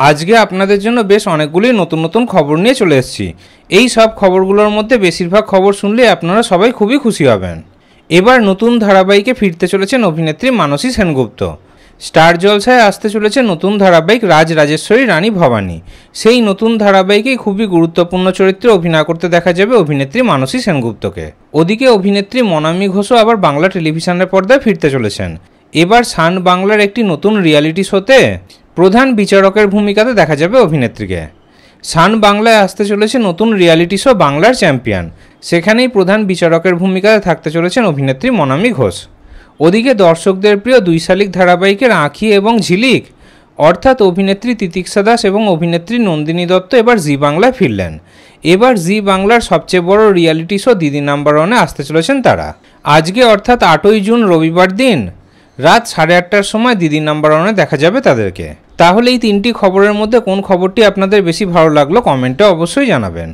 আজকে আপনাদের জন্য বেশ অনেকগুলি নতুন নতুন খবর নিয়ে চলে এসেছি। এই সব খবরগুলোর মধ্যে বেশিরভাগ খবর শুনলে আপনারা সবাই খুবই খুশি হবেন। এবার নতুন ধারাবাহিকে ফিরতে চলেছেন অভিনেত্রী মানসী সেনগুপ্ত। স্টার জলসায় আসতে চলেছে নতুন ধারাবাহিক রাজ রাজেশ্বরী রানী ভবানী। সেই নতুন ধারাবাহিকেই খুবই গুরুত্বপূর্ণ চরিত্রে অভিনয় করতে দেখা যাবে অভিনেত্রী মানসী সেনগুপ্তকে। ওদিকে অভিনেত্রী মনামি ঘোষও আবার বাংলা টেলিভিশনের পর্দায় ফিরতে চলেছেন। এবার সান বাংলার একটি নতুন রিয়ালিটি শোতে প্রধান বিচারকের ভূমিকাতে দেখা যাবে অভিনেত্রীকে। সান বাংলায় আসতে চলেছে নতুন রিয়ালিটি শো বাংলার চ্যাম্পিয়ন। সেখানেই প্রধান বিচারকের ভূমিকাতে থাকতে চলেছেন অভিনেত্রী মনামি ঘোষ। ওদিকে দর্শকদের প্রিয় 2 শালিক ধারাবাহিকের আঁখি এবং ঝিলিক অর্থাৎ অভিনেত্রী তিতিক্ষা দাস এবং অভিনেত্রী নন্দিনী দত্ত এবার জি বাংলায় ফিরলেন। এবার জি বাংলার সবচেয়ে বড় রিয়ালিটি শো দিদি নাম্বার 1-এ আসতে চলেছেন তারা। আজকে অর্থাৎ 8ই জুন রবিবার দিন রাত 8:30টার সময় দিদি নাম্বার 1-এ দেখা যাবে তাদেরকে। তাহলে এই 3টি খবরের মধ্যে কোন খবরটি আপনাদের বেশি ভালো লাগলো কমেন্টে অবশ্যই জানাবেন।